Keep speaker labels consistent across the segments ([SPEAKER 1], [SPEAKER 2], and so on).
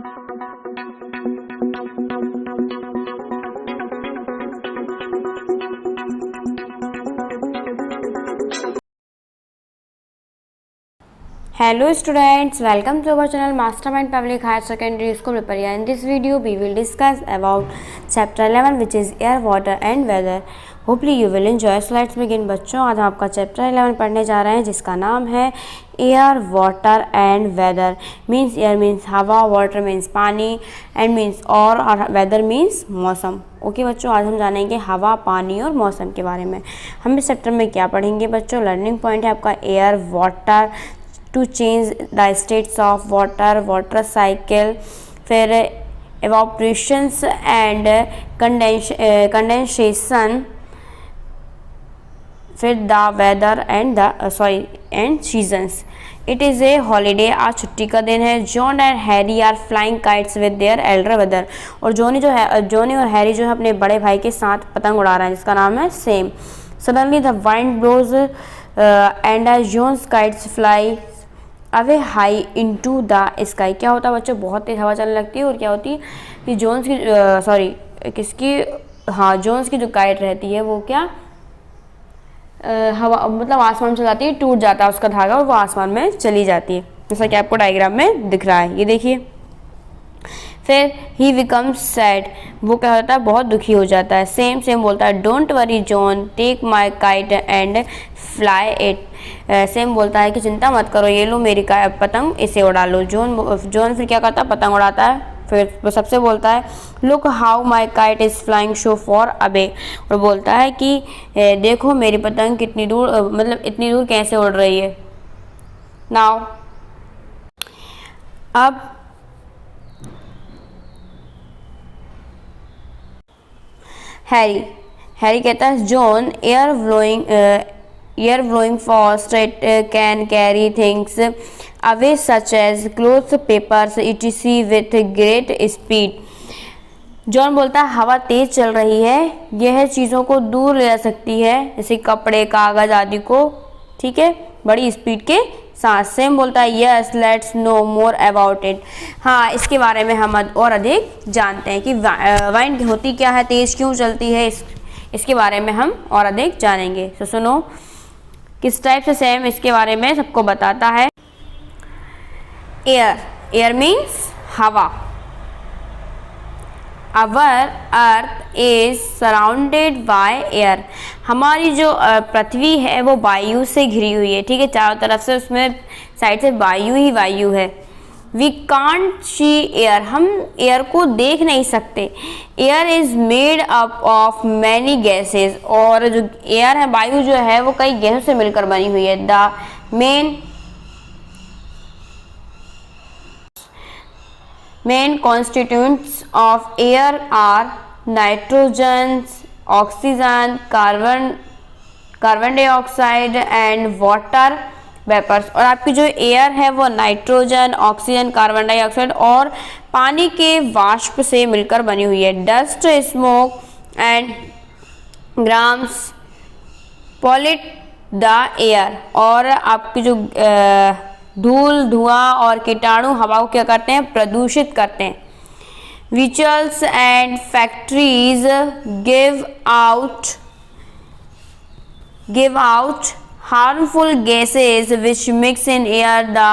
[SPEAKER 1] Hello students, welcome to our channel Mastermind Public Higher Secondary School Preparia. In this video, we will discuss about chapter 11 which is air, water and weather. Hopefully you will enjoy. So let's begin बच्चों. आज हम आपका chapter 11 पढ़ने जा रहे हैं जिसका नाम है air, water and weather. Means air means हवा, वाटर मीन्स पानी एंड मीन्स और वेदर मीन्स मौसम. ओके बच्चों, आज हम जानेंगे हवा, पानी और मौसम के बारे में. हम इस चैप्टर में क्या पढ़ेंगे बच्चों? लर्निंग पॉइंट है आपका air, water, to change the states of water, water cycle, फिर एवापोरेशंस एंड कंडेंसेशन, फिर the weather and seasons. It is a holiday. आज छुट्टी का दिन है. John and Harry are flying kites with their elder brother. और Johnny और Harry जो है अपने बड़े भाई के साथ पतंग उड़ा रहे हैं जिसका नाम है Sam. Suddenly the wind blows and John's kites fly away high into the sky. क्या होता है बच्चों? बहुत तेज हवा चलने लगती है और क्या होती है कि जोन्स की जो काइट रहती है वो क्या हवा मतलब आसमान में चल जाती है, टूट जाता है उसका धागा और वो आसमान में चली जाती है, जैसा कि आपको डायग्राम में दिख रहा है. ये देखिए. फिर ही बिकम्स सैड. वो क्या होता है? बहुत दुखी हो जाता है. सेम बोलता है don't worry John, take my kite and fly it. Sam बोलता है कि चिंता मत करो, ये लो मेरी पतंग, इसे उड़ा लो. जॉन फिर क्या करता है? पतंग उड़ाता है. फिर वो सबसे बोलता है look how my kite is flying so for away. और बोलता है कि देखो मेरी पतंग कितनी दूर मतलब इतनी दूर कैसे उड़ रही है. नाउ अब हैरी कहता है John air blowing fast, it can carry things away such as clothes, papers etc with great speed. John बोलता है हवा तेज चल रही है, यह चीज़ों को दूर ले जा सकती है जैसे कपड़े, कागज आदि को, ठीक है, बड़ी स्पीड के साथ. सेम बोलता है yes let's no more about it. हाँ, इसके बारे में हम और अधिक जानते हैं कि वाइंड होती क्या है, तेज़ क्यों चलती है, इसके बारे में हम और अधिक जानेंगे. तो सुनो किस टाइप से सेम इसके बारे में सबको बताता है. एयर मीन्स हवा. Our earth is surrounded by air. हमारी जो पृथ्वी है वो वायु से घिरी हुई है, ठीक है, चारों तरफ से उसमें साइड से वायु ही वायु है. We can't see air. हम एयर को देख नहीं सकते. Air is made up of many gases. और जो एयर है, वायु जो है वो कई गैसों से मिलकर बनी हुई है. The main constituents of air are nitrogen, oxygen, carbon dioxide and water vapours. और आपकी जो एयर है वो नाइट्रोजन, ऑक्सीजन, कार्बन डाइऑक्साइड और पानी के वाष्प से मिलकर बनी हुई है. Dust, smoke and grams pollute the air. और आपकी जो धूल, धुआं और कीटाणु हवा को क्या करते हैं? प्रदूषित करते हैं. Vehicles and factories give out harmful gases which mix in air. The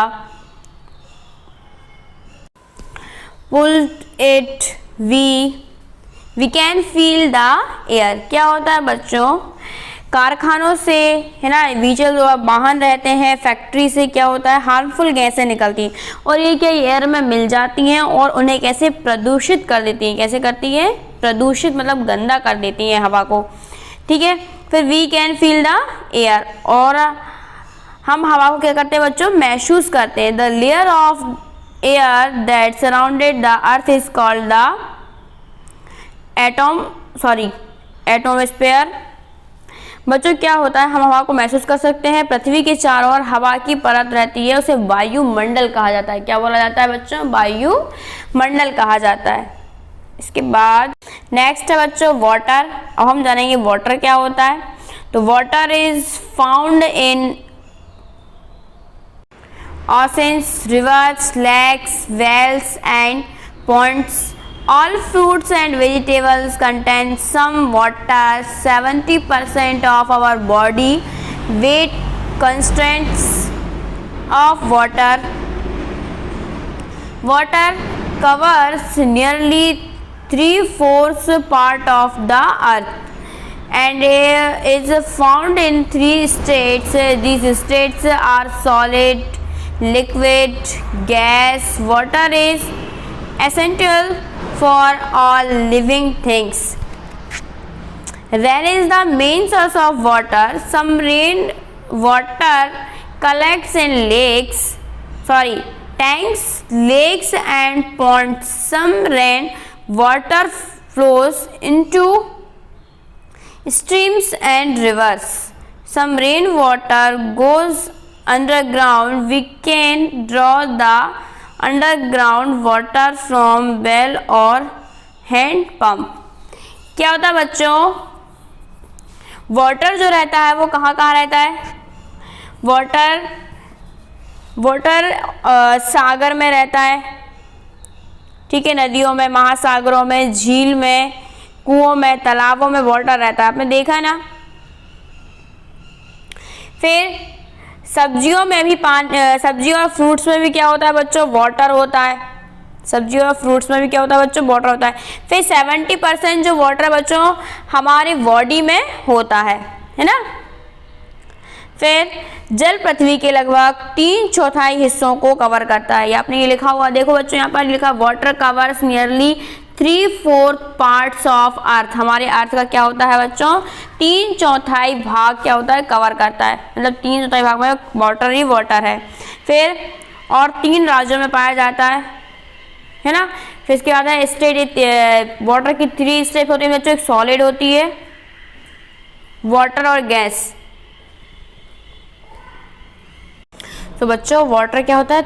[SPEAKER 1] pulled it we can feel the air. क्या होता है बच्चों? कारखानों से, है ना, व्हीकल जो वाहन रहते हैं, फैक्ट्री से क्या होता है? हार्मफुल गैसें निकलती हैं और ये क्या एयर में मिल जाती हैं और उन्हें कैसे प्रदूषित कर देती हैं. कैसे करती है? प्रदूषित मतलब गंदा कर देती हैं हवा को, ठीक है. फिर we can feel the air. और हम हवा को क्या करते हैं बच्चों? महसूस करते हैं. The layer of air that surrounded the earth is called the atmosphere. बच्चों क्या होता है? हम हवा को महसूस कर सकते हैं. पृथ्वी के चारों ओर हवा की परत रहती है, उसे वायुमंडल कहा जाता है. क्या बोला जाता है बच्चों? वायुमंडल कहा जाता है. इसके बाद नेक्स्ट है बच्चों वाटर. अब हम जानेंगे वाटर क्या होता है. तो water is found in oceans, rivers, lakes, wells and ponds. All fruits and vegetables contain some water. 70% of our body weight consists of water. Water covers nearly 3/4 part of the earth and is found in 3 states. These states are solid, liquid, gas. Water is essential for all living things. Rain is the main source of water. Some rain water collects in tanks, lakes and ponds. Some rain water flows into streams and rivers. Some rainwater goes underground. We can draw the underground water from well or hand pump. क्या होता है बच्चों, water जो रहता है वो कहाँ कहाँ रहता है? वाटर सागर में रहता है, ठीक है, नदियों में, महासागरों में, झील में, कुओं में, तालाबों में वाटर रहता है, आपने देखा है ना। फिर सब्जियों में भी सब्जियों और फ्रूट्स में भी क्या होता है बच्चों? वाटर होता है। सब्जियों और फ्रूट्स में भी क्या होता है बच्चों? वाटर होता है। फिर 70% जो वाटर बच्चों हमारी बॉडी में होता है ना। फिर जल पृथ्वी के लगभग 3/4 हिस्सों को कवर करता है। ये आपने ये लिखा हुआ देखो बच्चों, यहाँ पर लिखा water covers nearly 3/4 parts of earth. हमारे अर्थ का क्या होता है बच्चों? 3/4 भाग क्या होता है? कवर करता है, मतलब 3/4 भाग में वाटर ही वाटर है। फिर और 3 राज्यों में पाया जाता है ना। फिर इसके बाद है स्टेट। वाटर की 3 स्टेप होती है बच्चों, एक सॉलिड होती है, वाटर और गैस। तो बच्चों वाटर क्या होता है?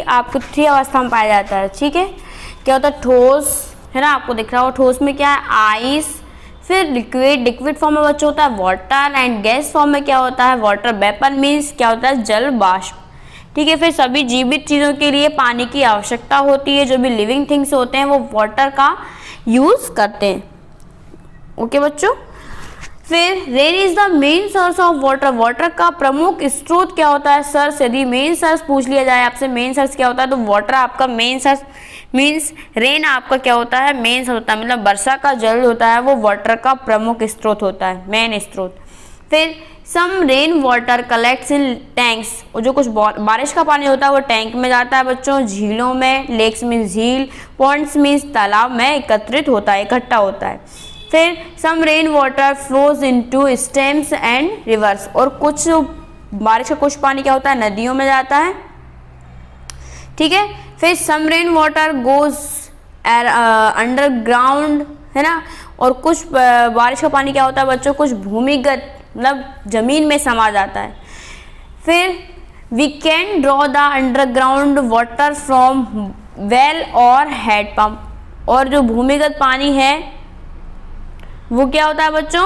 [SPEAKER 1] आपको 3 अवस्था में पाया जाता है, ठीक है। क्या होता है? ठोस, है ना, आपको दिख रहा हो। ठोस में क्या है? आइस। फिर लिक्विड फॉर्म में बच्चों होता है वाटर, एंड गैस फॉर्म में क्या होता है? वाटर वेपर मीन्स क्या होता है? जल वाष्प, ठीक है। फिर सभी जीवित चीज़ों के लिए पानी की आवश्यकता होती है। जो भी लिविंग थिंग्स होते हैं वो वाटर का यूज़ करते हैं। ओके बच्चों। फिर rain is the main source of water. Water का प्रमुख स्रोत क्या होता है? सोर्स, यदि मेन सोर्स पूछ लिया जाए आपसे, मेन सोर्स क्या होता है, तो वाटर आपका मेन सोर्स मीन्स रेन आपका क्या होता है? मेन सोर्स होता है, मतलब वर्षा का जल होता है वो वाटर का प्रमुख स्रोत होता है, मेन स्रोत। फिर some rain water collects in tanks. और जो कुछ बारिश का पानी होता है वो टैंक में जाता है बच्चों, झीलों में, लेक्स मीन्स झील, पॉन्ड्स मीन्स तालाब में एकत्रित होता है, इकट्ठा होता है। फिर some rain water flows into streams and rivers. और कुछ बारिश का कुछ पानी क्या होता है? नदियों में जाता है, ठीक है। फिर some rain water goes underground, है ना। और कुछ बारिश का पानी क्या होता है बच्चों? कुछ भूमिगत, मतलब जमीन में समा जाता है। फिर we can draw the underground water from well और हेड पंप। और जो भूमिगत पानी है वो क्या होता है बच्चों?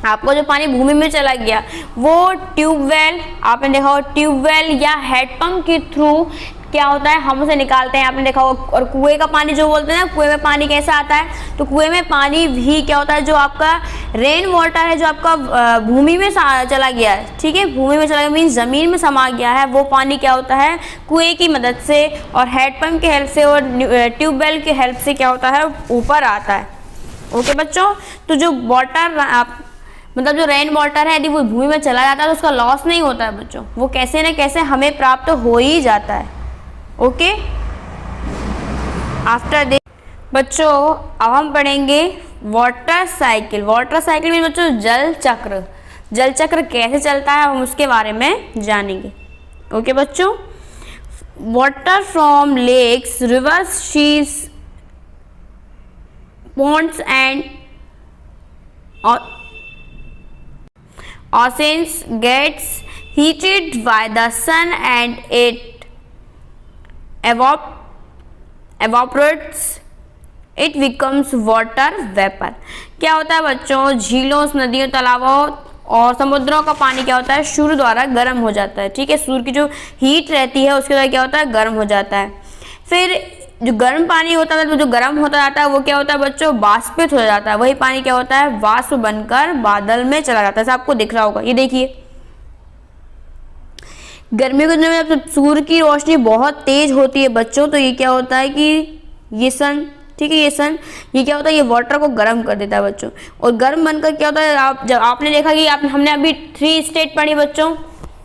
[SPEAKER 1] आपको जो पानी भूमि में चला गया वो ट्यूबवेल, आपने देखा हो, ट्यूबवेल या हेडपंप के थ्रू क्या होता है? हम उसे निकालते हैं, आपने देखा होगा। और कुएं का पानी जो बोलते हैं ना, कुएं में पानी कैसा आता है? तो कुएं में पानी भी क्या होता है? जो आपका रेन वाटर है जो आपका भूमि में चला गया है, ठीक है, भूमि में चला गया मीन्स जमीन में समा गया है, वो पानी क्या होता है? कुएं की मदद से और हेडपंप की हेल्प से और ट्यूबवेल की हेल्प से क्या होता है? ऊपर आता है। ओके बच्चों। तो जो वाटर मतलब जो रेन वाटर है यदि वो भूमि में चला जाता है तो उसका लॉस नहीं होता है बच्चों, वो कैसे न कैसे हमें प्राप्त हो ही जाता है। ओके, आफ्टर दिस बच्चों अब हम पढ़ेंगे वाटर साइकिल। वाटर साइकिल में बच्चों जल चक्र, जल चक्र कैसे चलता है हम उसके बारे में जानेंगे। ओके बच्चों। Water from lakes, rivers, seas, ponds and oceans gets heated by the sun and it evaporates, it becomes water vapor। क्या होता है बच्चों? झीलों, नदियों, तालाबों और समुद्रों का पानी क्या होता है? सूर्य द्वारा गर्म हो जाता है, ठीक है। सूर्य की जो हीट रहती है उसके द्वारा क्या होता है? गर्म हो जाता है। फिर जो गर्म पानी होता है तो जो गर्म होता जाता है वो क्या होता है बच्चों, वाष्पित हो जाता है। वही पानी क्या होता है, वाष्प बनकर बादल में चला जाता है। ऐसा आपको दिख रहा होगा, ये देखिए गर्मी के दिनों में जब सूर्य की रोशनी बहुत तेज होती है बच्चों, तो ये क्या होता है कि ये सन, ठीक है, ये क्या होता है, ये वाटर को गर्म कर देता है बच्चों। और गर्म बनकर क्या होता है, आप जब आपने देखा कि हमने अभी 3 स्टेट पढ़ी बच्चों,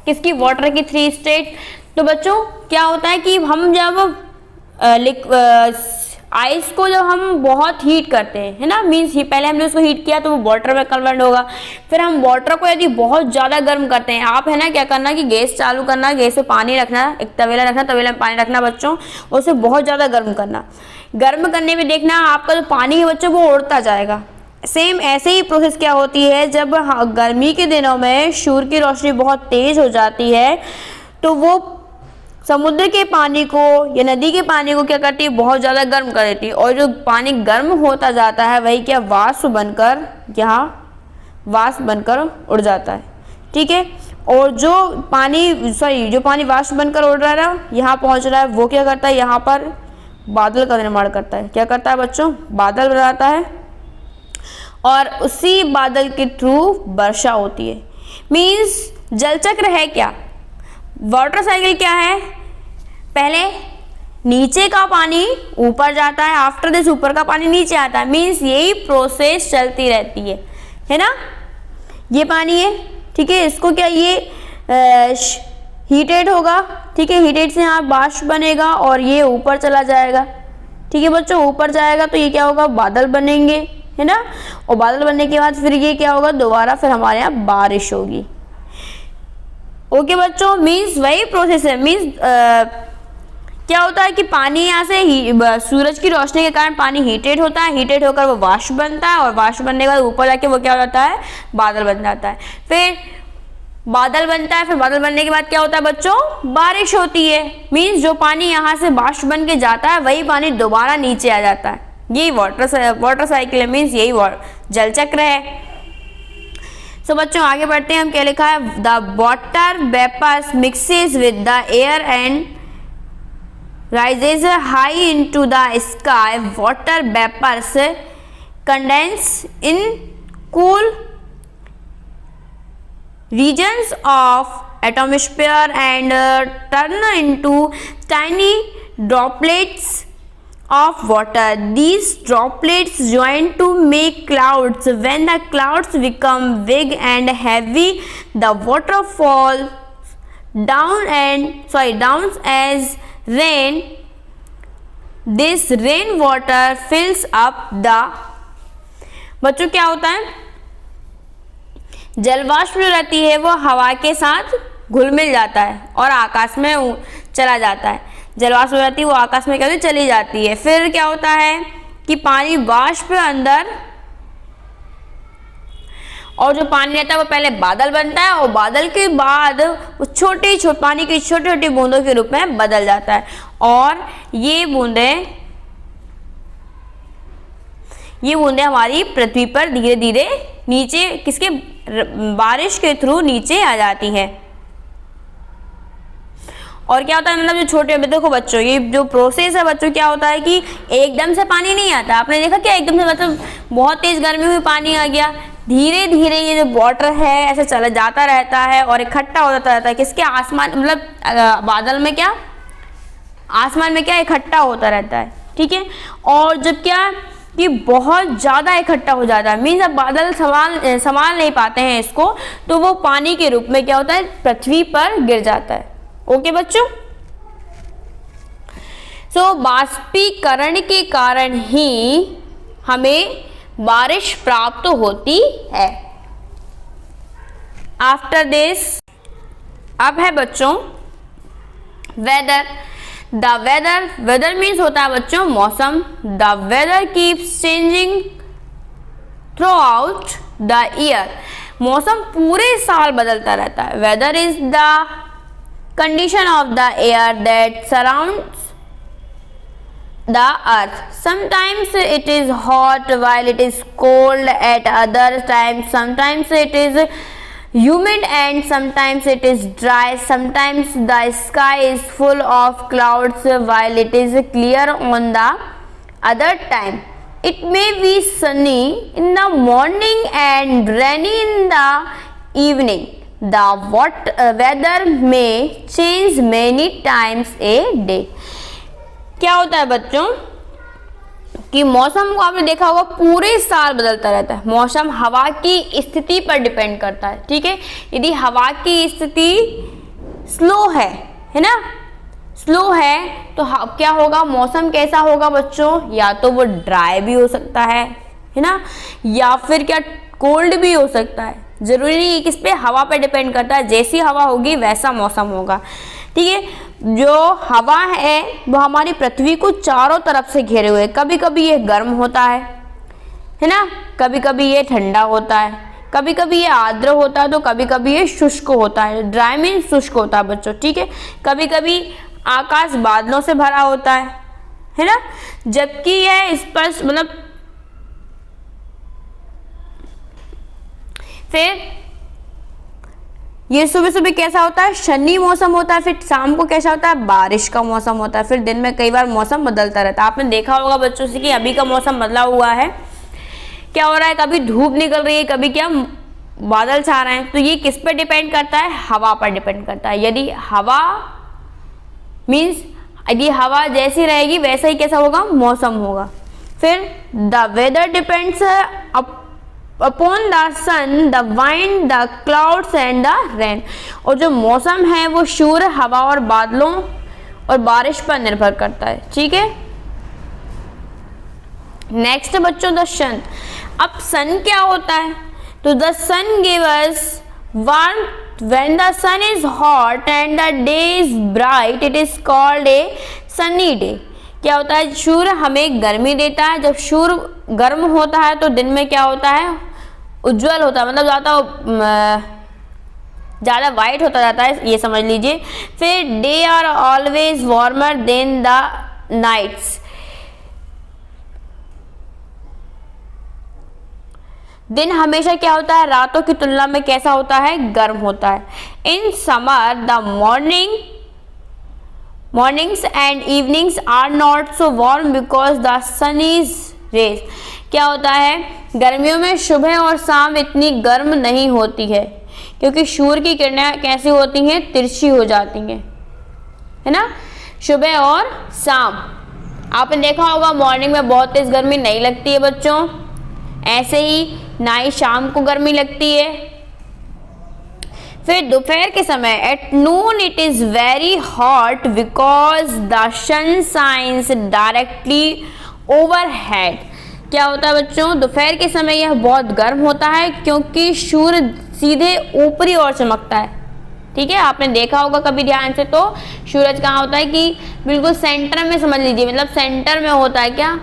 [SPEAKER 1] किसकी, वाटर की 3 स्टेट। तो बच्चों क्या होता है कि हम जब आइस को जब हम बहुत हीट करते हैं, है ना, मीन्स पहले हमने उसको हीट किया तो वो वाटर में कन्वर्ट होगा। फिर हम वाटर को यदि बहुत ज़्यादा गर्म करते हैं, आप है ना क्या करना कि गैस चालू करना, गैस पे पानी रखना, एक तवेला रखना, तवेले में पानी रखना बच्चों, उसे बहुत ज़्यादा गर्म करना। गर्म करने में देखना आपका जो पानी है बच्चों वो उड़ता जाएगा। सेम ऐसे ही प्रोसेस क्या होती है, जब गर्मी के दिनों में सूर्य की रोशनी बहुत तेज़ हो जाती है तो वो समुद्र के पानी को या नदी के पानी को क्या करती है, बहुत ज़्यादा गर्म कर देती है। और जो पानी गर्म होता जाता है वही क्या, वाष्प बनकर, यहाँ वाष्प बनकर उड़ जाता है, ठीक है। और जो पानी वाष्प बनकर उड़ रहा है, यहाँ पहुँच रहा है, वो क्या करता है, यहाँ पर बादल का निर्माण करता है। क्या करता है बच्चों, बादल बनाता है और उसी बादल के थ्रू वर्षा होती है। मीन्स जल चक्र है क्या, वाटर साइकिल क्या है, पहले नीचे का पानी ऊपर जाता है, आफ्टर दिस ऊपर का पानी नीचे आता है। मीन्स यही प्रोसेस चलती रहती है ना। ये पानी है, ठीक है, इसको क्या, ये हीटेड होगा, ठीक है, हीटेड से यहाँ वाष्प बनेगा और ये ऊपर चला जाएगा, ठीक है बच्चों, ऊपर जाएगा तो ये क्या होगा, बादल बनेंगे, है ना। और बादल बनने के बाद फिर ये क्या होगा, दोबारा फिर हमारे यहाँ बारिश होगी। ओके बच्चों, मीन्स वही प्रोसेस है। मीन्स क्या होता है कि पानी यहाँ से सूरज की रोशनी के कारण पानी हीटेड होता है, हीटेड होकर वो वाष्प बनता है और वाष्प बनने के बाद ऊपर जाके वो क्या हो जाता है, बादल बन जाता है। फिर बादल बनता है, फिर बादल बनने के बाद क्या होता है बच्चों, बारिश होती है। मीन्स जो पानी यहाँ से वाष्प बन के जाता है वही पानी दोबारा नीचे आ जाता है। यही वाटर साइकिल है, मीन्स यही जल चक्र है। तो बच्चों आगे बढ़ते हैं, हम क्या लिखा है, the water vapours mixes with the air and rises high into the sky. Water vapors condense in cool regions of atmosphere and turn into tiny droplets of water. These droplets join to make clouds. When the clouds become big and heavy, the water falls down as rain. This rainwater fills up the, बच्चों क्या होता है, जलवाष्प जो रहती है वो हवा के साथ घुल मिल जाता है और आकाश में चला जाता है। जलवाष्प जो रहती है वो आकाश में क्या होती है, चली जाती है। फिर क्या होता है कि पानी वाष्प अंदर, और जो पानी रहता है वो पहले बादल बनता है और बादल के बाद वो पानी की छोटी छोटी बूंदों के रूप में बदल जाता है। और ये बूंदें हमारी पृथ्वी पर धीरे धीरे नीचे, किसके, बारिश के थ्रू नीचे आ जाती है। और क्या होता है, मतलब जो छोटे, देखो बच्चों ये जो प्रोसेस है बच्चों, क्या होता है कि एकदम से पानी नहीं आता। आपने देखा क्या, एकदम से मतलब बहुत तेज गर्मी हुई पानी आ गया, धीरे धीरे ये जो वाटर है ऐसे चला जाता रहता है और इकट्ठा हो जाता रहता है किसके, आसमान, मतलब बादल में, क्या आसमान में क्या इकट्ठा होता रहता है, ठीक है। और जब क्या कि बहुत ज़्यादा इकट्ठा हो जाता है, मीन्स अब बादल संभाल नहीं पाते हैं इसको, तो वो पानी के रूप में क्या होता है, पृथ्वी पर गिर जाता है। ओके बच्चों, सो बाष्पीकरण के कारण ही हमें बारिश प्राप्त होती है। आफ्टर दिस, अब है बच्चों वेदर। द वेदर मीन्स होता है बच्चों मौसम। The weather keeps changing throughout the year. मौसम पूरे साल बदलता रहता है। Weather is the condition of the air that surrounds the earth. Sometimes it is hot while it is cold at other times. Sometimes it is humid and sometimes it is dry. Sometimes the sky is full of clouds while it is clear on the other time. It may be sunny in the morning and rainy in the evening. The weather may change many times a day. क्या होता है बच्चों कि मौसम को आपने देखा होगा पूरे साल बदलता रहता है। मौसम हवा की स्थिति पर डिपेंड करता है, ठीक है। यदि हवा की स्थिति स्लो है ना, स्लो है तो क्या होगा, मौसम कैसा होगा बच्चों, या तो वो ड्राई भी हो सकता है ना, या फिर क्या कोल्ड भी हो सकता है। जरूरी नहीं किस पे, हवा पे डिपेंड करता है। जैसी हवा होगी वैसा मौसम होगा, ठीक है। जो हवा है वो हमारी पृथ्वी को चारों तरफ से घेरे हुए, कभी कभी ये गर्म होता है ना, कभी कभी ये ठंडा होता है, कभी कभी ये आर्द्र होता है, तो कभी कभी ये शुष्क होता है। ड्राई मीन शुष्क होता है बच्चों, ठीक है। कभी कभी आकाश बादलों से भरा होता है ना, जबकि यह स्पष्ट मतलब फिर ये सुबह सुबह कैसा होता है, शनी मौसम होता है। फिर शाम को कैसा होता है, बारिश का मौसम होता है। फिर दिन में कई बार मौसम बदलता रहता है। आपने देखा होगा बच्चों से कि अभी का मौसम बदला हुआ है, क्या हो रहा है, कभी धूप निकल रही है, कभी क्या बादल छा रहे हैं। तो ये किस पे डिपेंड करता है, हवा पर डिपेंड करता है। यदि हवा मीन्स यदि हवा जैसी रहेगी वैसा ही कैसा होगा, मौसम होगा। फिर the weather depends upon the sun, the wind, the clouds and the rain. और जो मौसम है वो सूर्य, हवा और बादलों और बारिश पर निर्भर करता है, ठीक है। नेक्स्ट बच्चों द सन। अब सन क्या होता है, तो the sun give us warmth when the sun is hot and the day is bright it is called a sunny day। क्या होता है, सूर्य हमें गर्मी देता है। जब सूर्य गर्म होता है तो दिन में क्या होता है, उज्जवल होता है, मतलब ज़्यादा वाइट होता जाता है, ये समझ लीजिए। फिर day are always warmer than the nights. दिन हमेशा क्या होता है, रातों की तुलना में कैसा होता है, गर्म होता है। In summer the mornings and evenings are not so warm because the sun is rays. क्या होता है, गर्मियों में सुबह और शाम इतनी गर्म नहीं होती है क्योंकि सूर्य की किरणें कैसी होती हैं, तिरछी हो जाती हैं, है ना, सुबह और शाम। आपने देखा होगा मॉर्निंग में बहुत तेज गर्मी नहीं लगती है बच्चों, ऐसे ही ना ही शाम को गर्मी लगती है। फिर दोपहर के समय at noon it is very hot because the sun shines directly overhead. क्या होता है बच्चों, दोपहर के समय यह बहुत गर्म होता है क्योंकि सूर्य सीधे ऊपरी ओर चमकता है, ठीक है। आपने देखा होगा कभी ध्यान से, तो सूरज कहाँ होता है कि बिल्कुल सेंटर में, समझ लीजिए, मतलब सेंटर में होता है, क्या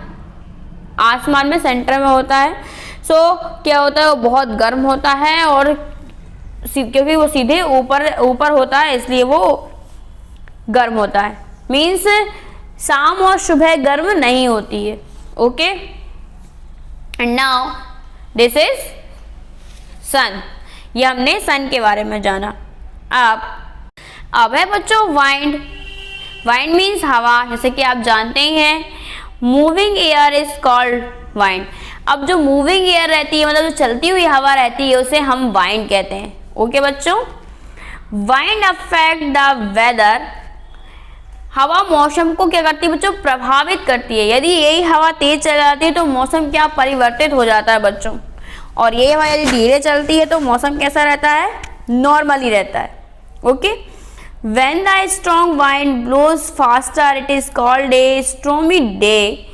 [SPEAKER 1] आसमान में सेंटर में होता है। सो क्या होता है, वो बहुत गर्म होता है और क्योंकि वो सीधे ऊपर होता है इसलिए वो गर्म होता है। मीन्स शाम और सुबह गर्म नहीं होती है, okay. And now this is sun. ये हमने सन के बारे में जाना। अब है बच्चों वाइंड। वाइंड मीन्स हवा, जैसे कि आप जानते ही हैं moving air is called wind. अब जो मूविंग एयर रहती है, मतलब जो चलती हुई हवा रहती है, उसे हम वाइंड कहते हैं, ओके बच्चों। Wind affect the weather. हवा मौसम को क्या करती है बच्चों, प्रभावित करती है। यदि यही हवा तेज चल जाती है तो मौसम क्या परिवर्तित हो जाता है बच्चों, और ये हवा यदि धीरे चलती है तो मौसम कैसा रहता है, नॉर्मली रहता है, okay. When the strong wind blows faster, it is called a stormy day.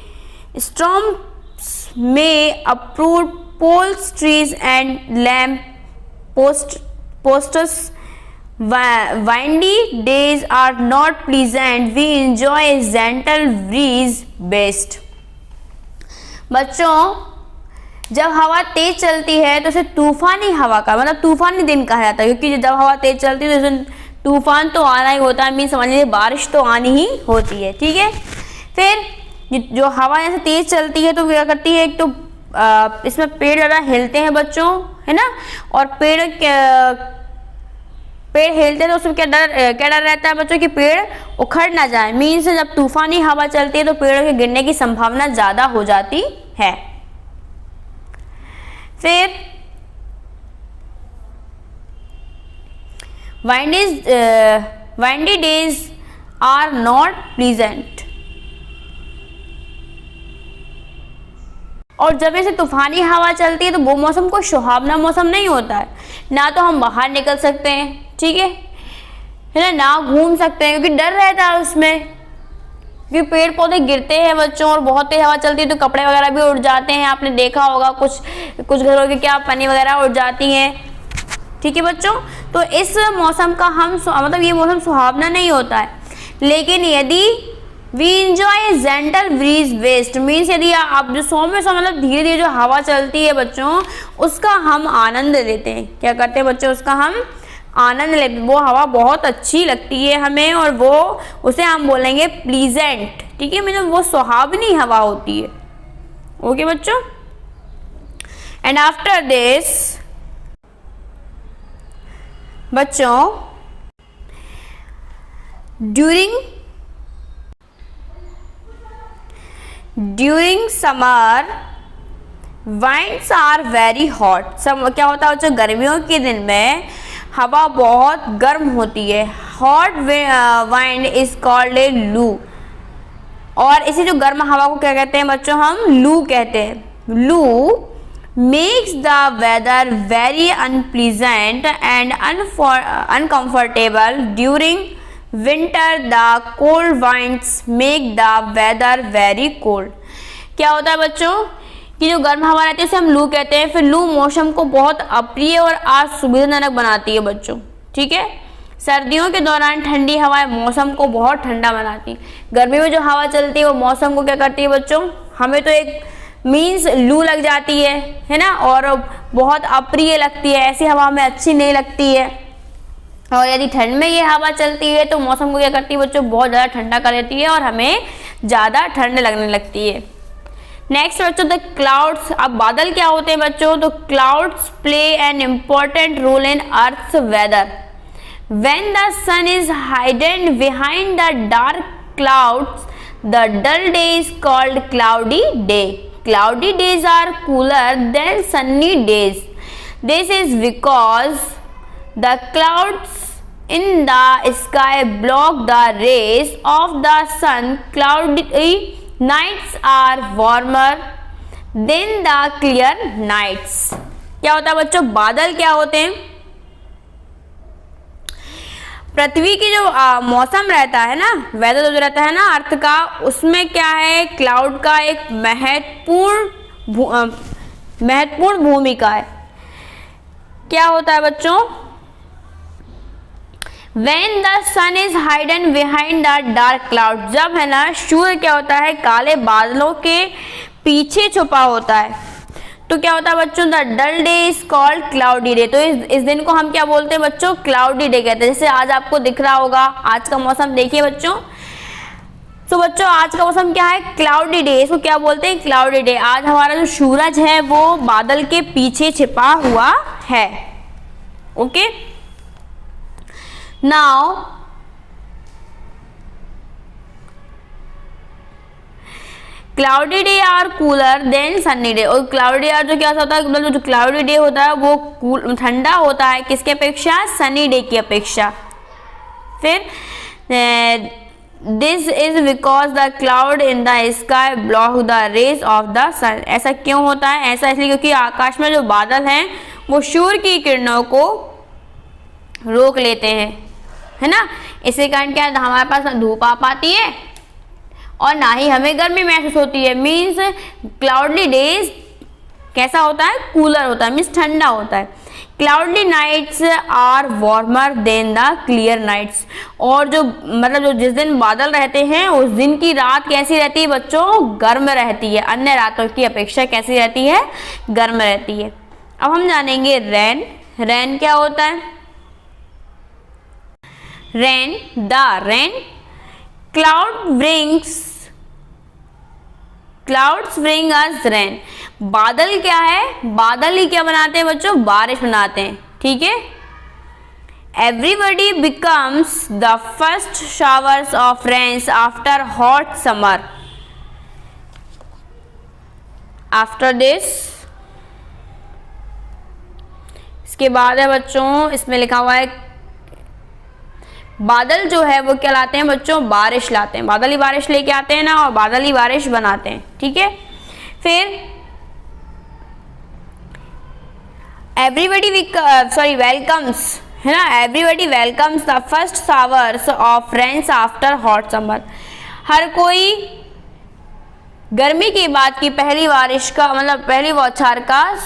[SPEAKER 1] Storms may uproot poles, trees, and lamp posts. Windy days are not pleasant. We enjoy a gentle breeze best. बच्चों, जब हवा तेज चलती है तो उसे तूफानी हवा का मतलब तूफानी दिन कहा जाता है, क्योंकि जब हवा तेज चलती है तो तूफान तो आना ही होता है, मीन समझ लीजिए बारिश तो आनी ही होती है, ठीक है। फिर जो हवा ऐसे तेज चलती है तो क्या करती है, एक तो इसमें पेड़ ज़्यादा हिलते हैं बच्चों, है ना। और पेड़ हिलते तो उसमें क्या डर रहता है बच्चों कि पेड़ उखड़ ना जाए। मीन्स जब तूफानी हवा चलती है तो पेड़ों के गिरने की संभावना ज्यादा हो जाती है। फिर windy days are not pleasant। और जब ऐसे तूफानी हवा चलती है तो वो मौसम कोई सुहावना मौसम नहीं होता है। ना तो हम बाहर निकल सकते हैं, ठीक है ना घूम सकते हैं, क्योंकि डर रहता है उसमें, क्योंकि पेड़ पौधे गिरते हैं बच्चों और बहुत तेज हवा चलती है तो कपड़े वगैरह भी उड़ जाते हैं। आपने देखा होगा कुछ घरों की क्या पन्नी वगैरह उड़ जाती हैं, ठीक है बच्चों। तो इस मौसम का मतलब ये मौसम सुहावना नहीं होता है। लेकिन यदि we enjoy gentle breeze west, means यदि आप जो सौम्य मतलब धीरे धीरे जो हवा चलती है बच्चों उसका हम आनंद लेते हैं। क्या करते हैं बच्चों, उसका हम आनंद लेते हैं। वो हवा बहुत अच्छी लगती है हमें और वो उसे हम बोलेंगे प्लीजेंट, ठीक है, मतलब वो सुहावनी हवा होती है। ओके बच्चों। एंड आफ्टर दिस बच्चों during summer winds are very hot. क्या होता है बच्चों, गर्मियों के दिन में हवा बहुत गर्म होती है। Hot wind is called a लू। और इसी जो गर्म हवा को क्या कहते हैं बच्चों, हम लू कहते हैं। लू makes the weather very unpleasant and uncomfortable during winter। the cold winds make the weather very cold। क्या होता है बच्चों कि जो गर्म हवा रहती है उसे हम लू कहते हैं। फिर लू मौसम को बहुत अप्रिय और असुविधाजनक बनाती है बच्चों, ठीक है। सर्दियों के दौरान ठंडी हवाएं मौसम को बहुत ठंडा बनाती है। गर्मी में जो हवा चलती है वो मौसम को क्या करती है बच्चों, हमें तो एक मीन्स लू लग जाती है ना, और बहुत अप्रिय लगती है। ऐसी हवा हमें अच्छी नहीं लगती है। और यदि ठंड में ये हवा चलती है तो मौसम को क्या करती है बच्चों, बहुत ज़्यादा ठंडा कर देती है और हमें ज़्यादा ठंड लगने लगती है। नेक्स्ट बच्चों द क्लाउड्स। अब बादल क्या होते हैं बच्चों, तो clouds play an important role in earth's weather. When the sun is hidden behind the dark clouds the dull day is called cloudy day. Cloudy days are cooler than sunny days. This is because the clouds in the sky block the rays of the sun. Cloudy nights are warmer than the clear nights। क्या होता है बच्चों, बादल क्या होते हैं, पृथ्वी की जो मौसम रहता है ना, वेदर जो रहता है ना अर्थ का, उसमें क्या है, क्लाउड का एक महत्वपूर्ण भूमिका है। क्या होता है बच्चों, When the sun is hidden behind the dark cloud, जब है ना सूर्य क्या होता है काले बादलों के पीछे छुपा होता है तो क्या होता है बच्चों, the dull day is called cloudy day. तो इस दिन को हम क्या बोलते हैं बच्चों, क्लाउडी डे कहते हैं। जैसे आज आपको दिख रहा होगा, आज का मौसम देखिए बच्चों। तो बच्चों आज का मौसम क्या है, क्लाउडी डे। इसको क्या बोलते हैं, क्लाउडी डे। आज हमारा जो सूरज है वो बादल के पीछे छिपा हुआ है। Okay, now cloudy day are cooler than sunny day. और क्लाउडी आर जो क्या होता है, मतलब जो क्लाउडी डे होता है वो ठंडा होता है किसके अपेक्षा, सनी डे की अपेक्षा। फिर this is because the cloud in the sky block the rays of the sun. ऐसा क्यों होता है, ऐसा इसलिए क्योंकि आकाश में जो बादल हैं वो सूर्य की किरणों को रोक लेते हैं, है ना। इसी कारण क्या हमारे पास ना धूप आ पाती है और ना ही हमें गर्मी महसूस होती है। मीन्स क्लाउडली डेज कैसा होता है, कूलर होता है, मीन्स ठंडा होता है। Cloudy nights are warmer than the clear nights. और जो मतलब जो जिस दिन बादल रहते हैं उस दिन की रात कैसी रहती है बच्चों, गर्म रहती है। अन्य रातों की अपेक्षा कैसी रहती है, गर्म रहती है। अब हम जानेंगे रेन। रेन क्या होता है, rain, the rain cloud brings clouds bring us rain. बादल क्या है, बादल ही क्या बनाते हैं बच्चों, बारिश बनाते हैं, ठीक है। Everybody becomes the first showers of rains after hot summer. After this, इसके बाद है बच्चों, इसमें लिखा हुआ है बादल जो है वो क्या लाते हैं बच्चों, बारिश लाते हैं। बादल ही बारिश लेके आते हैं ना, और बादल ही बारिश बनाते हैं, ठीक है। फिर एवरीबडी वेलकम्स, है ना, everybody welcomes the first showers of rains after hot summer. हर कोई गर्मी के बाद की पहली बारिश का, मतलब पहली बौछार का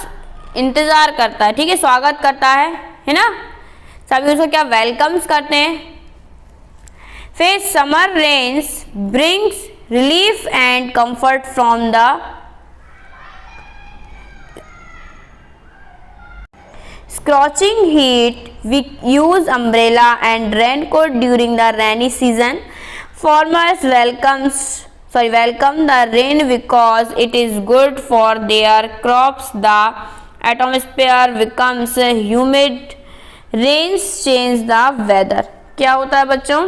[SPEAKER 1] इंतजार करता है, ठीक है, स्वागत करता है ना, सभी उसको क्या वेलकम्स करते हैं। फिर summer rains brings relief and comfort from the scorching heat. We use umbrella and raincoat during the rainy season. Farmers welcome the rain because it is good for their crops. The atmosphere becomes humid. Rains change the weather. क्या होता है बच्चों,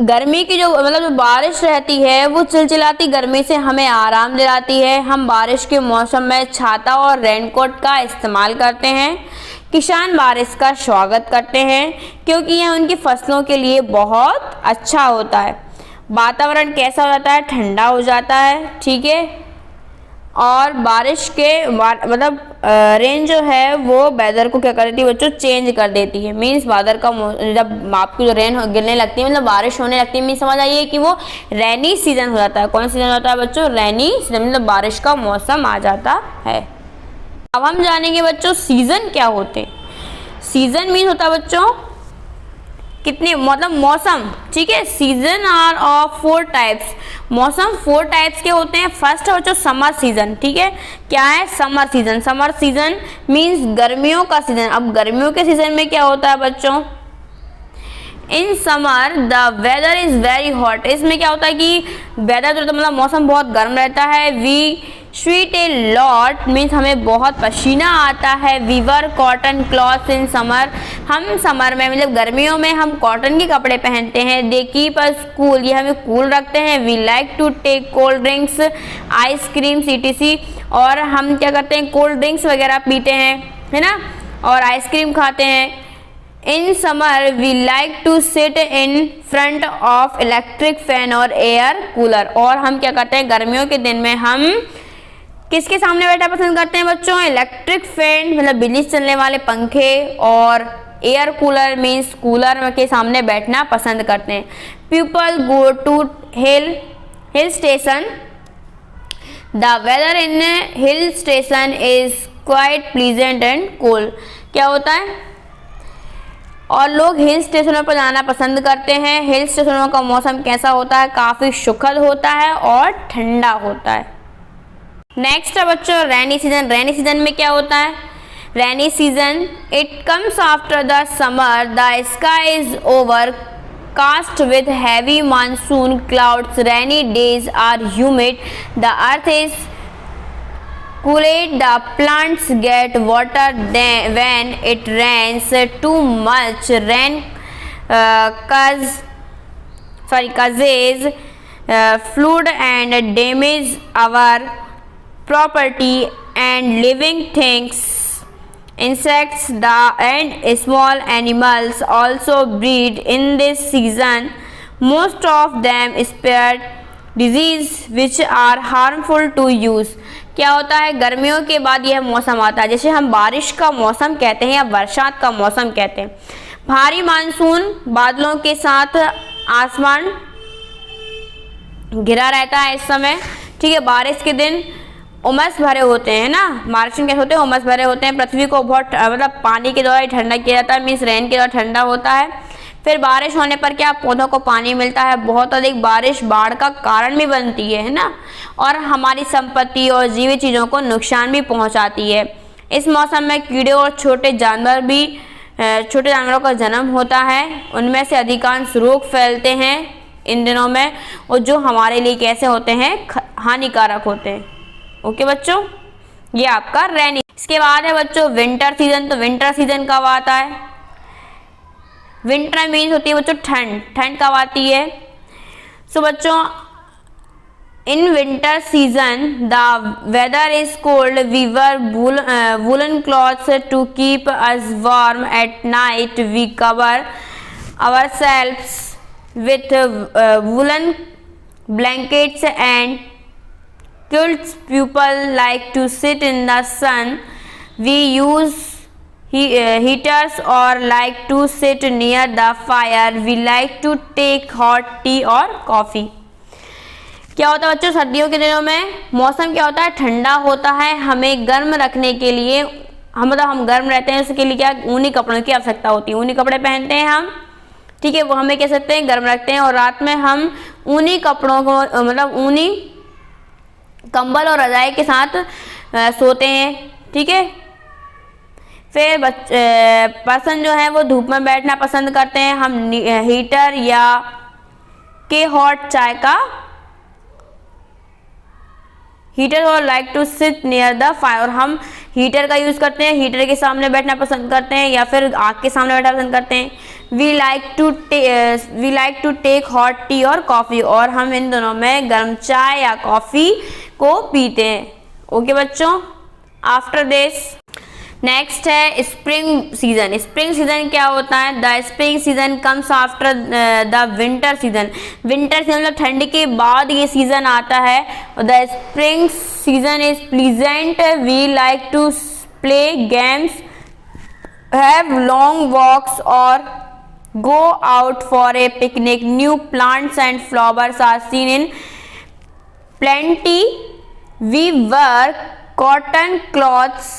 [SPEAKER 1] गर्मी की जो मतलब जो बारिश रहती है वो चिलचिलाती गर्मी से हमें आराम दिलाती है। हम बारिश के मौसम में छाता और रेनकोट का इस्तेमाल करते हैं। किसान बारिश का स्वागत करते हैं क्योंकि यह उनकी फसलों के लिए बहुत अच्छा होता है। वातावरण कैसा हो जाता है, ठंडा हो जाता है, ठीक है। और बारिश के मतलब रेन जो है वो वेदर को क्या कर देती है बच्चों, चेंज कर देती है। मीन्स बादल का जब आपकी जो रेन गिरने लगती है, मतलब बारिश होने लगती है, मीन्स समझ आइए कि वो रेनी सीजन हो जाता है। कौन सीजन होता है बच्चों, रेनी सीजन, मतलब बारिश का मौसम आ जाता है। अब हम जानेंगे बच्चों सीजन क्या होते हैं। सीजन मीन होता है बच्चों कितने, मतलब मौसम, ठीक है। Season are of 4 types. मौसम 4 टाइप्स के होते हैं। फर्स्ट है बच्चों समर सीजन, ठीक है। क्या है summer season, summer season means गर्मियों का सीजन। अब गर्मियों के सीजन में क्या होता है बच्चों, in summer the weather is very hot. इसमें क्या होता है कि वेदर जो मतलब मौसम बहुत गर्म रहता है। We sweat a lot means हमें बहुत पसीना आता है। We wear cotton clothes in summer. हम समर में मतलब गर्मियों में हम कॉटन के कपड़े पहनते हैं। दे कीप अस कूल, ये हमें कूल रखते हैं। We like to take cold drinks, ice cream etc। और हम क्या करते हैं, कोल्ड ड्रिंक्स वगैरह पीते हैं, है ना, और आइसक्रीम खाते हैं। In summer we like to sit in front of electric fan और एयर कूलर। और हम क्या करते हैं, गर्मियों के दिन में हम किसके सामने बैठना पसंद करते हैं बच्चों, इलेक्ट्रिक फैन मतलब बिजली से चलने वाले पंखे, और एयर कूलर मीन्स कूलर के सामने बैठना पसंद करते हैं। People go to hill station. The weather in hill station is quite pleasant and cool. क्या होता है, और लोग हिल स्टेशनों पर जाना पसंद करते हैं। हिल स्टेशनों का मौसम कैसा होता है, काफ़ी सुखद होता है और ठंडा होता है। नेक्स्ट है बच्चों रेनी सीजन। रेनी सीजन में क्या होता है, rainy season it comes after the summer. The sky is overcast with heavy monsoon clouds. Rainy days are humid. The earth is cooled. The plants get water when it rains. Too much rain causes flood and damage our property and living things. Insects and small animals also breed in this season. Most of them spread disease which are harmful to use. क्या होता है, गर्मियों के बाद यह मौसम आता है, जैसे हम बारिश का मौसम कहते हैं या बरसात का मौसम कहते हैं। भारी मानसून बादलों के साथ आसमान घिरा रहता है इस समय, ठीक है। बारिश के दिन उमस भरे होते हैं ना, बारिश के होते हैं उमस भरे होते हैं। पृथ्वी को बहुत मतलब पानी के द्वारा ठंडा किया जाता है, मीन्स रेन के द्वारा ठंडा होता है। फिर बारिश होने पर क्या पौधों को पानी मिलता है। बहुत अधिक बारिश बाढ़ का कारण भी बनती है ना, और हमारी संपत्ति और जीवित चीज़ों को नुकसान भी पहुंचाती है। इस मौसम में कीड़े और छोटे जानवरों का जन्म होता है। उनमें से अधिकांश रोग फैलते हैं, इन दिनों में, और जो हमारे लिए कैसे होते हैं, हानिकारक होते हैं। ओके बच्चों, ये आपका रेनी। इसके बाद है बच्चों विंटर सीजन। तो विंटर सीजन कब आता है? विंटर मीन्स होती है बच्चों ठंड। ठंड कब आती है? सो बच्चों in winter season the weather is cold. We wear woolen clothes to keep us warm. At night we cover ourselves with woolen blankets and quilts. People like to sit in the sun. We use heaters or like to sit near the fire. We like to take hot tea or coffee. क्या होता है बच्चों, सर्दियों के दिनों में मौसम क्या होता है, ठंडा होता है। हमें गर्म रखने के लिए, हम गर्म रहते हैं, उसके लिए क्या ऊनी कपड़ों की आवश्यकता होती है। ऊनी कपड़े पहनते हैं हम, ठीक है, वो हमें कह सकते हैं गर्म रखते हैं। और रात में हम ऊनी कपड़ों को ऊनी कंबल और रजाई के साथ सोते हैं, ठीक है। फिर पर्सन जो है वो धूप में बैठना पसंद करते हैं। हम हीटर या के हॉट चाय का हीटर और like to sit near the fire. और हम हीटर का यूज़ करते हैं, हीटर के सामने बैठना पसंद करते हैं या फिर आग के सामने बैठना पसंद करते हैं। We like to take hot tea और कॉफ़ी। और हम इन दोनों में गर्म चाय या कॉफ़ी को पीते हैं। ओके बच्चों, आफ्टर दिस नेक्स्ट है स्प्रिंग सीजन। स्प्रिंग सीजन क्या होता है? The spring season comes after the winter season. Winter season मतलब ठंड के बाद ये सीजन आता है। The spring season is pleasant. We like to play games, have long walks और go out for a picnic. New plants and flowers are seen in plenty. We wear cotton cloths.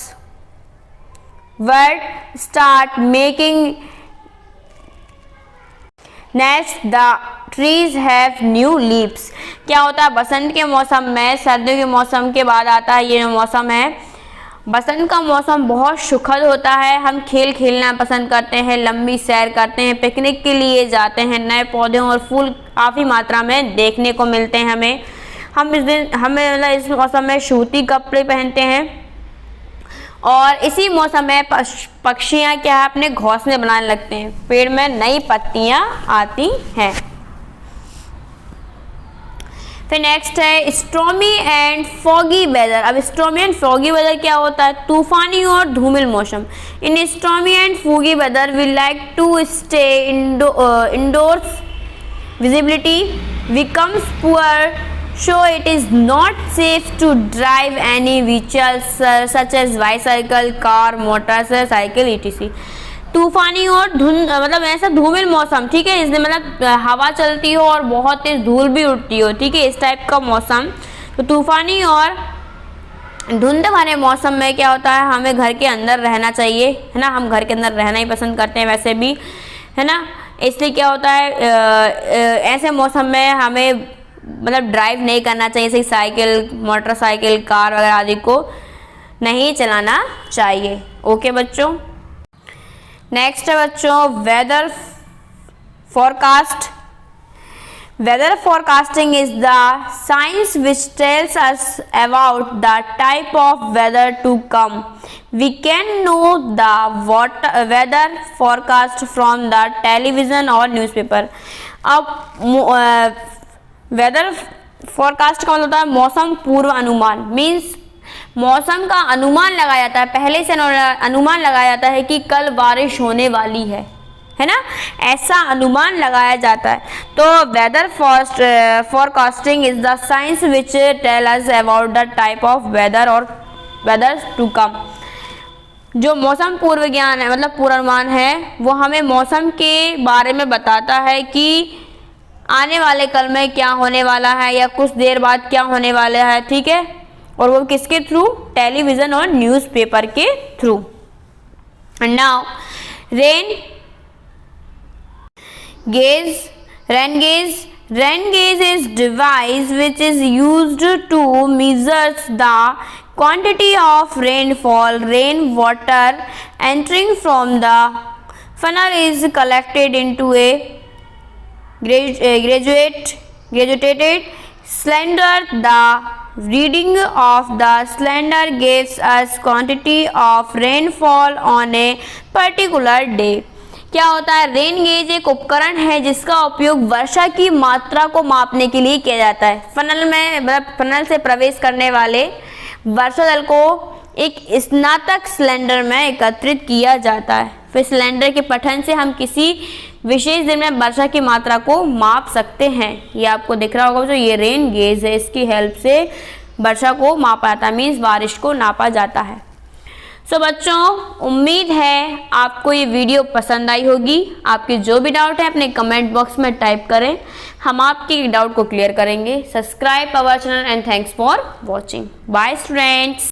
[SPEAKER 1] Birds start making nests. The trees have new leaves. क्या होता है बसंत के मौसम में? सर्दियों के मौसम के बाद आता है ये मौसम है। बसंत का मौसम बहुत सुखद होता है। हम खेल खेलना पसंद करते हैं, लंबी सैर करते हैं, पिकनिक के लिए जाते हैं। नए पौधे और फूल काफ़ी मात्रा में देखने को मिलते हैं हमें। हमें इस मौसम में सूती कपड़े पहनते हैं। और इसी मौसम में पक्षियाँ क्या है, अपने घोंसले बनाने लगते हैं। पेड़ में नई पत्तियाँ आती हैं। फिर नेक्स्ट है स्टॉर्मी एंड फॉगी वेदर। अब स्टॉर्मी एंड फॉगी वेदर क्या होता है? तूफानी और धूमिल मौसम। In stormy and foggy weather we like to stay indoors. Visibility becomes poor, so it is not safe to drive any vehicles such as bicycle, car, motorcycle etc. तूफानी और धुंध मतलब ऐसा धूमिल मौसम, ठीक है, इसमें मतलब हवा चलती हो और बहुत तेज धूल भी उड़ती हो, ठीक है, इस टाइप का मौसम। तो तूफानी और धुंध भरे मौसम में क्या होता है, हमें घर के अंदर रहना चाहिए, है ना। हम घर के अंदर रहना ही पसंद करते हैं वैसे भी, है ना। इसलिए क्या होता है ऐसे मौसम में हमें मतलब ड्राइव नहीं करना चाहिए, जैसे साइकिल, मोटरसाइकिल, कार वगैरह आदि को नहीं चलाना चाहिए। ओके बच्चों, नेक्स्ट है बच्चों weather forecast. Weather forecasting is the science which tells us about the type of weather to come. We can know the weather forecast from the television और न्यूज़पेपर। अब वेदर फोरकास्ट का मतलब होता है मौसम पूर्व अनुमान। मीन्स मौसम का अनुमान लगाया जाता है, पहले से अनुमान लगाया जाता है कि कल बारिश होने वाली है ना, ऐसा अनुमान लगाया जाता है। तो weather forecasting is the science which tell us about the type of weather और वेदर टू कम। जो मौसम पूर्व ज्ञान है मतलब पूर्वानुमान है, वो हमें मौसम के बारे में बताता है कि आने वाले कल में क्या होने वाला है या कुछ देर बाद क्या होने वाला है, ठीक है। और वो किसके थ्रू? टेलीविज़न और न्यूज़पेपर के through. Now rain gauge is device which is used to measures the quantity of rainfall. Rain water entering from the funnel is collected into a graduated slender. The reading of the slender gives us quantity of rainfall on a particular day. क्या होता है? Rain gauge एक उपकरण है जिसका उपयोग वर्षा की मात्रा को मापने के लिए किया जाता है। फनल में मतलब फनल से प्रवेश करने वाले वर्षा जल को एक स्नातक सिलेंडर में एकत्रित किया जाता है। फिर सिलेंडर के पठन से हम किसी विशेष दिन में वर्षा की मात्रा को माप सकते हैं। ये आपको दिख रहा होगा जो ये रेन गेज है, इसकी हेल्प से वर्षा को मापा जाता है, मीन्स बारिश को नापा जाता है। सो बच्चों, उम्मीद है आपको ये वीडियो पसंद आई होगी। आपके जो भी डाउट है अपने कमेंट बॉक्स में टाइप करें, हम आपके डाउट को क्लियर करेंगे। Subscribe our channel and thanks for watching. Bye students.